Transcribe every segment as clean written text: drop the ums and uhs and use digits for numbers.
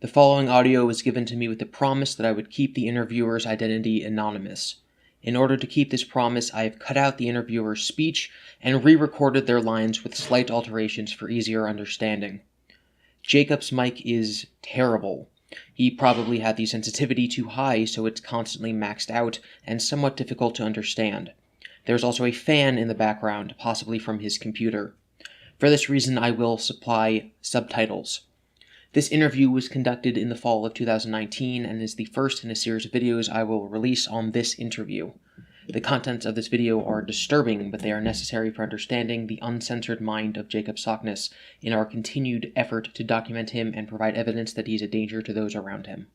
The following audio was given to me with the promise that I would keep the interviewer's identity anonymous. In order to keep this promise, I have cut out the interviewer's speech and re-recorded their lines with slight alterations for easier understanding. Jacob's mic is terrible. He probably had the sensitivity too high, so it's constantly maxed out and somewhat difficult to understand. There's also a fan in the background, possibly from his computer. For this reason, I will supply subtitles. This interview was conducted in the fall of 2019 and is the first in a series of videos I will release on this interview. The contents of this video are disturbing, but they are necessary for understanding the uncensored mind of Jacob Sockness in our continued effort to document him and provide evidence that he's a danger to those around him.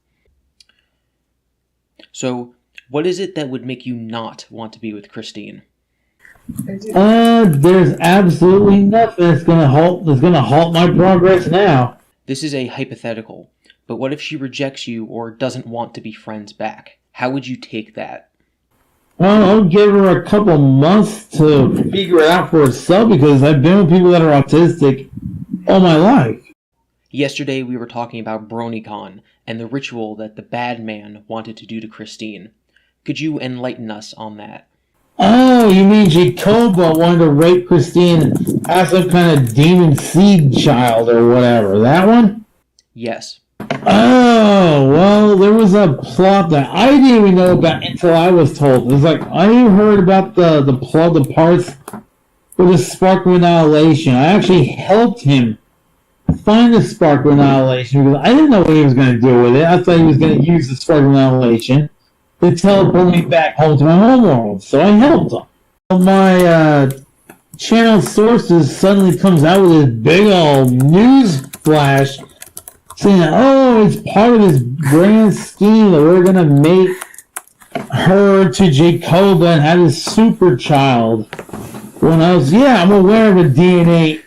So, what is it that would make you not want to be with Christine? There's absolutely nothing that's gonna halt my progress now. This is a hypothetical, but what if she rejects you or doesn't want to be friends back? How would you take that? Well, I'll give her a couple months to figure it out for herself because I've been with people that are autistic all my life. Yesterday we were talking about BronyCon and the ritual that the bad man wanted to do to Christine. Could you enlighten us on that? Oh, you mean Jacoba wanted to rape Christine and have some kind of demon seed child or whatever? That one? Yes. Oh, well, there was a plot that I didn't even know about until I was told. It was like, I heard about the plot, the parts with the spark of annihilation. I actually helped him find the spark of annihilation because I didn't know what he was going to do with it. I thought he was going to use the spark of annihilation to teleport me back home to my homeworld, so I helped him. My channel sources suddenly comes out with this big old news flash saying, oh, it's part of this grand scheme that we're going to make her to Jacoba and have this super child. When I was, I'm aware of a DNA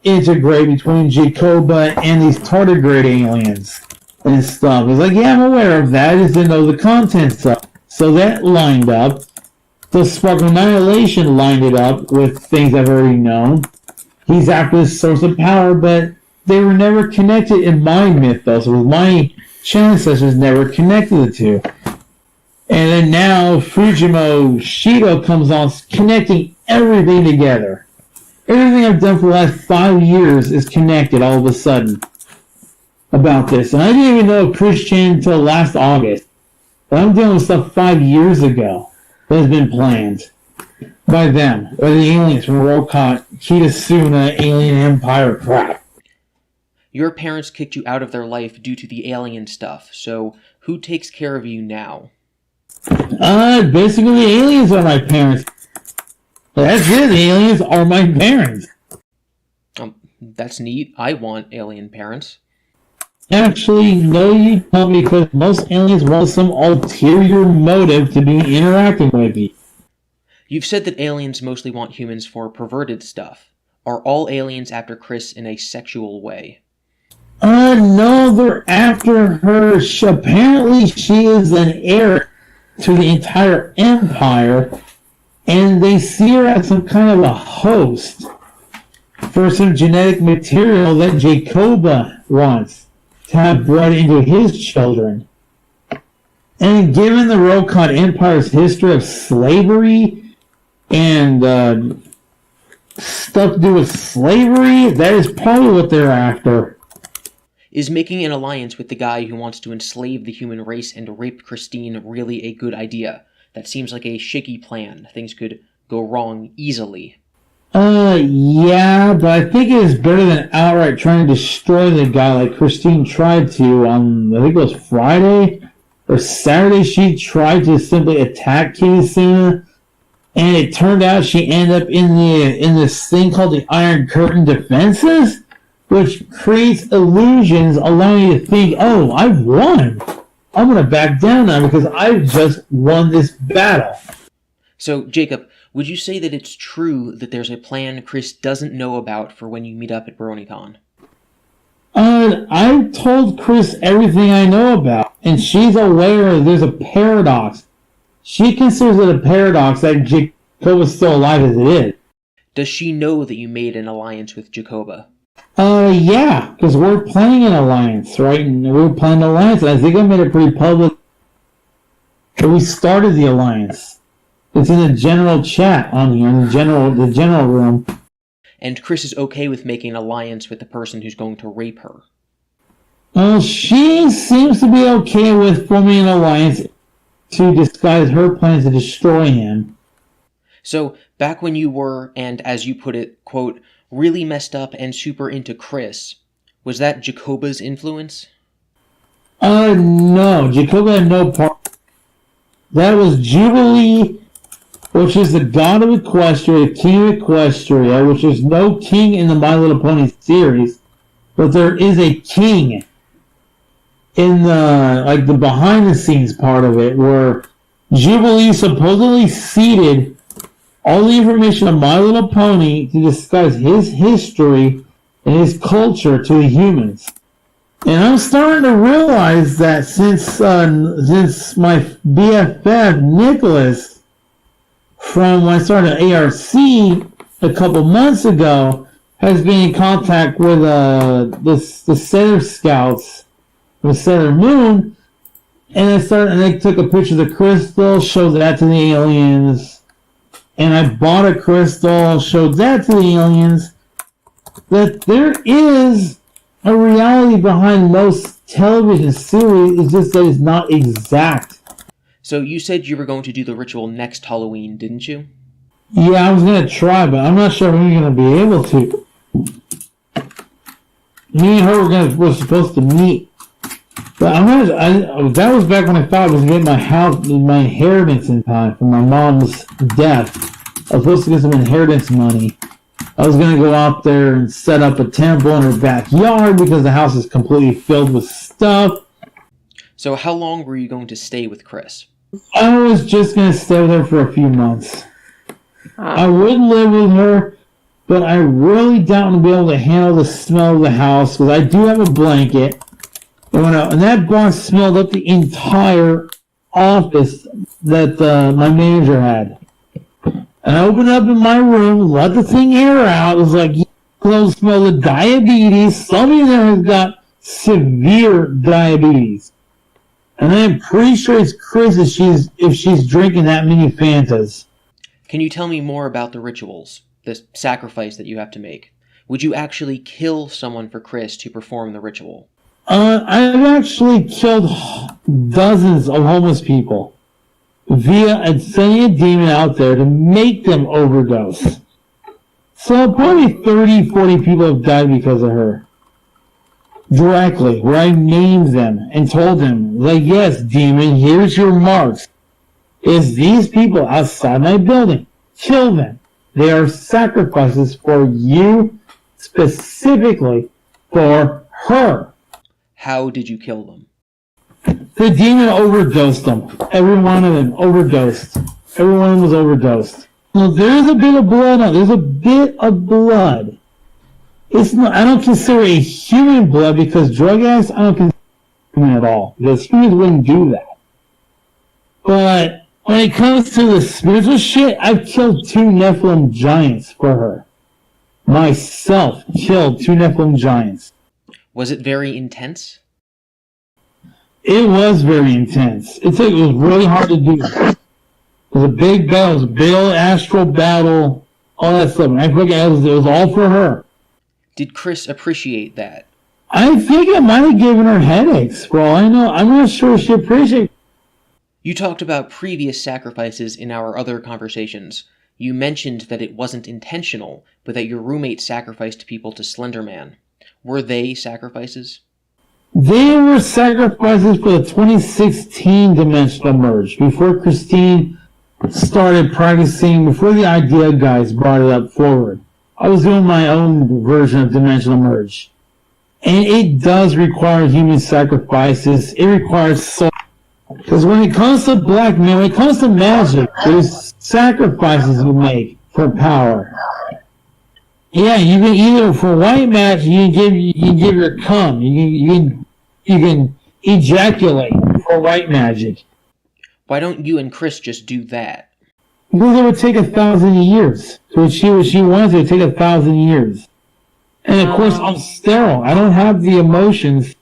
integrate between Jacoba and these tardigrade aliens and stuff. It's like, I'm aware of that. I just didn't know the contents of it. So that lined up. The Spark of Annihilation lined it up with things I've already known. He's after this source of power, but they were never connected in my mythos. So my ancestors never connected the two. And then now Fujimo Shido comes on connecting everything together. Everything I've done for the last 5 years is connected all of a sudden about this. And I didn't even know Christian until last August. But I'm dealing with stuff 5 years ago that has been planned by them, by the aliens from Rokot, Kitasuna, Alien Empire crap. Your parents kicked you out of their life due to the alien stuff, so who takes care of you now? Basically the aliens are my parents. That's it, the aliens are my parents. That's neat. I want alien parents. Actually, no, you don't, because most aliens want some ulterior motive to be interacting with you. You've said that aliens mostly want humans for perverted stuff. Are all aliens after Chris in a sexual way? No, they're after her. Apparently, she is an heir to the entire empire, and they see her as some kind of a host for some genetic material that Jacoba wants to have bred into his children. And given the Rokot Empire's history of slavery and stuff to do with slavery, that is probably what they're after. Is making an alliance with the guy who wants to enslave the human race and rape Christine really a good idea? That seems like a shaky plan. Things could go wrong easily. Yeah, but I think it is better than outright trying to destroy the guy like Christine tried to on, I think it was Friday or Saturday. She tried to simply attack Kitasuna, and it turned out she ended up in this thing called the Iron Curtain Defenses, which creates illusions allowing you to think, oh, I've won. I'm going to back down now because I've just won this battle. So, Jacob, would you say that it's true that there's a plan Chris doesn't know about for when you meet up at BronyCon? I've told Chris everything I know about, and she's aware there's a paradox. She considers it a paradox that Jacoba's still alive as it is. Does she know that you made an alliance with Jacoba? Yeah, because we're playing an alliance, right? And we're playing an alliance, and I think I made it pretty public that we started the alliance. It's in the general chat on here, in the general room. And Chris is okay with making an alliance with the person who's going to rape her. Well, she seems to be okay with forming an alliance to disguise her plans to destroy him. So, back when you were, and as you put it, quote, really messed up and super into Chris, was that Jacoba's influence? No. Jacoba had no part. That was Jubilee, which is the god of Equestria, king of Equestria, which is no king in the My Little Pony series, but there is a king in the behind the scenes part of it, where Jubilee supposedly seeded all the information of My Little Pony to discuss his history and his culture to the humans. And I'm starting to realize that since my BFF Nicholas, from when I started ARC a couple months ago, has been in contact with the Sailor Scouts, with Sailor Moon, and they took a picture of the crystal, showed that to the aliens, and I bought a crystal, showed that to the aliens, that there is a reality behind most television series. It's just that it's not exact. So you said you were going to do the ritual next Halloween, didn't you? Yeah, I was going to try, but I'm not sure when we're going to be able to. Me and her were supposed to meet. But that was back when I thought I was getting my inheritance in time from my mom's death. I was supposed to get some inheritance money. I was going to go out there and set up a temple in her backyard because the house is completely filled with stuff. So how long were you going to stay with Chris? I was just going to stay with her for a few months. I would live with her, but I really doubt I'll be able to handle the smell of the house because I do have a blanket. And that box smelled up the entire office that my manager had. And I opened up in my room, let the thing air out. It was like, close smell of diabetes. Somebody there has got severe diabetes. And I'm pretty sure it's Chris if she's drinking that many Fantas. Can you tell me more about the rituals, the sacrifice that you have to make? Would you actually kill someone for Chris to perform the ritual? I've actually killed dozens of homeless people via sending a demon out there to make them overdose. So probably 30, 40 people have died because of her. Directly, where I named them and told them, like, yes, demon, here's your marks. It's these people outside my building. Kill them. They are sacrifices for you, specifically for her. How did you kill them? The demon overdosed them. Every one of them overdosed. Everyone was overdosed. Well, there's a bit of blood on. There's a bit of blood. It's not. I don't consider it human blood because drug addicts. I don't consider it human at all because humans wouldn't do that. But when it comes to the spiritual shit, I've killed 2 Nephilim giants for her. Myself killed 2 Nephilim giants. Was it very intense? It was very intense. It was really hard to do. It was a big battle. It was a big old astral battle. All that stuff. And I forget, it was all for her. Did Chris appreciate that? I think it might have given her headaches, for all I know. I'm not sure she appreciated it. You talked about previous sacrifices in our other conversations. You mentioned that it wasn't intentional, but that your roommate sacrificed people to Slender Man. Were they sacrifices? They were sacrifices for the 2016 Dimensional Merge, before Christine started practicing, before the idea guys brought it up forward. I was doing my own version of Dimensional Merge. And it does require human sacrifices. It requires soul. Because when it comes to black men, when it comes to magic, there's sacrifices you make for power. Yeah, you can either, for white magic, you can give your cum. You can ejaculate for white magic. Why don't you and Chris just do that? Because it would take 1,000 years. So what she wanted to take 1,000 years. And of course, I'm sterile. I don't have the emotions.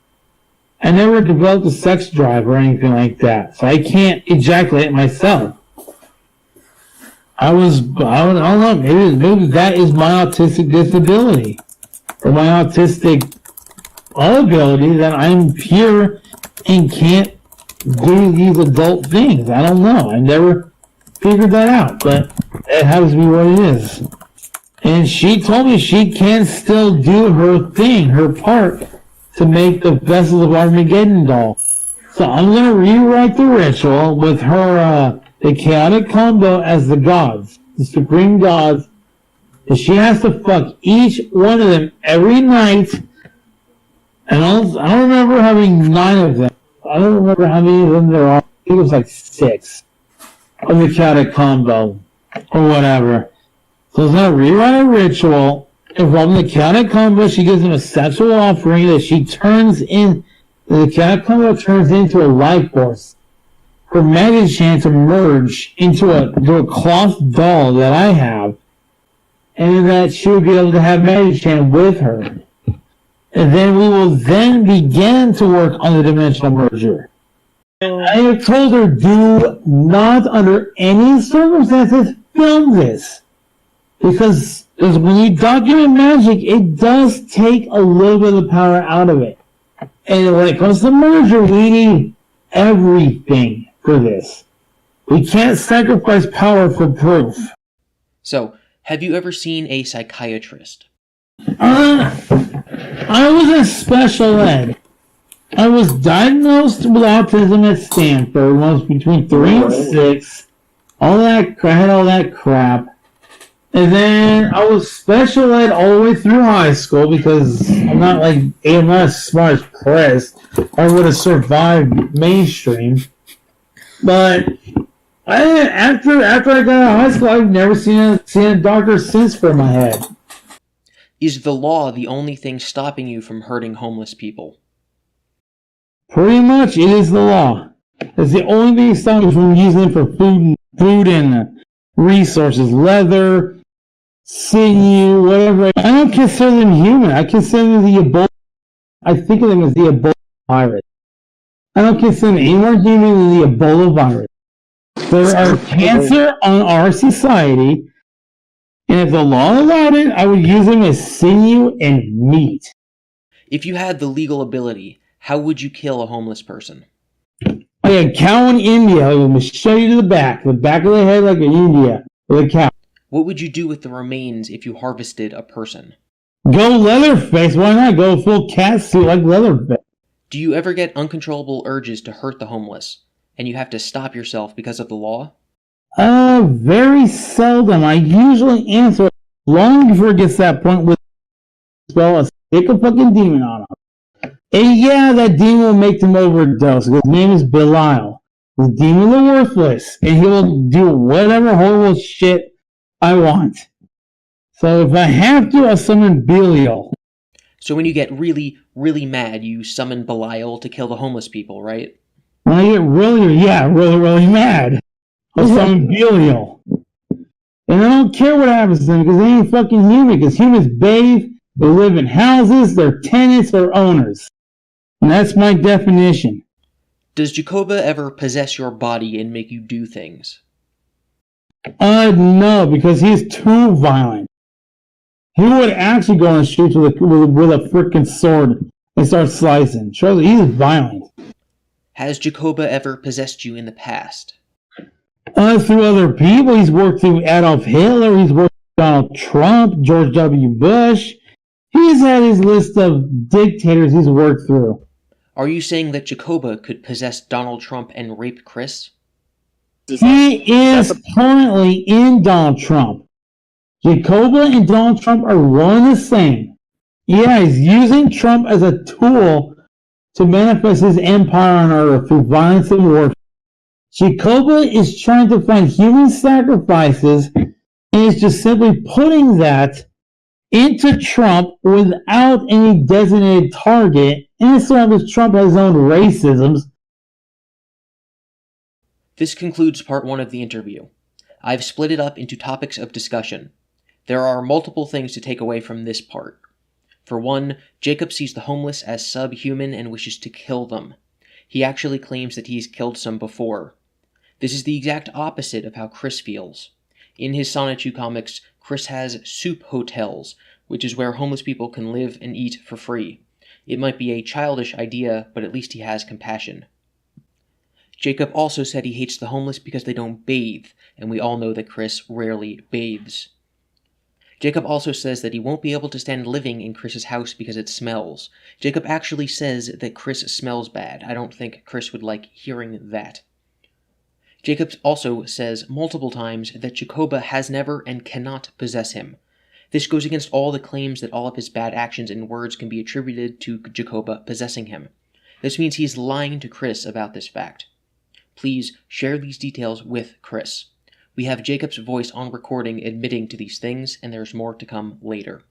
I never developed a sex drive or anything like that. So I can't ejaculate myself. I don't know, maybe that is my autistic disability. Or my autistic ability that I'm pure and can't do these adult things. I don't know. I never figured that out, but it happens to be what it is. And she told me she can still do her thing, her part, to make the Vessels of Armageddon doll. So I'm going to rewrite the ritual with her, the chaotic combo as the gods, the supreme gods. And she has to fuck each one of them every night. And I don't remember having 9 of them. I don't remember how many of them there are. I think it was like 6 of the chaotic combo or whatever. So it's going to rewrite a ritual involving the chaotic combo. She gives him a sexual offering that she turns in. The chaotic combo turns into a life force for Magichan to merge into a cloth doll that I have, and that she will be able to have Magichan with her. And then we will then begin to work on the dimensional merger. I have told her, do not under any circumstances film this. Because when you document magic, it does take a little bit of the power out of it. And when it comes to merger, we need everything for this. We can't sacrifice power for proof. So, have you ever seen a psychiatrist? I was in special ed. I was diagnosed with autism at Stanford when I was between 3 and 6. I had all that crap. And then I was special ed all the way through high school because I'm not as smart as Chris. I would have survived mainstream. But after I got out of high school, I've never seen a doctor since for my head. Is the law the only thing stopping you from hurting homeless people? Pretty much, it is the law. It's the only thing stopping me from using it for food and resources, leather, sinew, whatever. I don't consider them human. I consider them the Ebola. I think of them as the Ebola virus. I don't consider them any more human than the Ebola virus. There are cancer on our society, and if the law allowed it, I would use them as sinew and meat. If you had the legal ability, how would you kill a homeless person? Like a cow in India, with a machete to the back of the head like in India, with a cow. What would you do with the remains if you harvested a person? Go Leatherface, why not? Go full cat suit like Leatherface. Do you ever get uncontrollable urges to hurt the homeless, and you have to stop yourself because of the law? Very seldom. I usually answer long before it gets to that point with a stick a fucking demon on him. And yeah, that demon will make them overdose. His name is Belial. The demon of the worthless. And he will do whatever horrible shit I want. So if I have to, I'll summon Belial. So when you get really, really mad, you summon Belial to kill the homeless people, right? When I get really mad, I'll summon Belial. And I don't care what happens to them because they ain't fucking human. Because humans bathe, they live in houses, they're tenants or owners. And that's my definition. Does Jacoba ever possess your body and make you do things? No, because he's too violent. He would actually go and shoot with a freaking sword and start slicing. Charlie, he's violent. Has Jacoba ever possessed you in the past? Through other people. He's worked through Adolf Hitler. He's worked through Donald Trump, George W. Bush. He's had his list of dictators he's worked through. Are you saying that Jacoba could possess Donald Trump and rape Chris? He is currently in Donald Trump. Jacoba and Donald Trump are one and the same. Yeah, he's using Trump as a tool to manifest his empire on Earth through violence and warfare. Jacoba is trying to find human sacrifices and is just simply putting that into Trump without any designated target, and so because Trump has his own racisms. This concludes part 1 of the interview. I've split it up into topics of discussion. There are multiple things to take away from this part. For one, Jacob sees the homeless as subhuman and wishes to kill them. He actually claims that he's killed some before. This is the exact opposite of how Chris feels. In his Sonichu comics, Chris has soup hotels, which is where homeless people can live and eat for free. It might be a childish idea, but at least he has compassion. Jacob also said he hates the homeless because they don't bathe, and we all know that Chris rarely bathes. Jacob also says that he won't be able to stand living in Chris's house because it smells. Jacob actually says that Chris smells bad. I don't think Chris would like hearing that. Jacob also says multiple times that Jacoba has never and cannot possess him. This goes against all the claims that all of his bad actions and words can be attributed to Jacoba possessing him. This means he's lying to Chris about this fact. Please share these details with Chris. We have Jacob's voice on recording admitting to these things, and there's more to come later.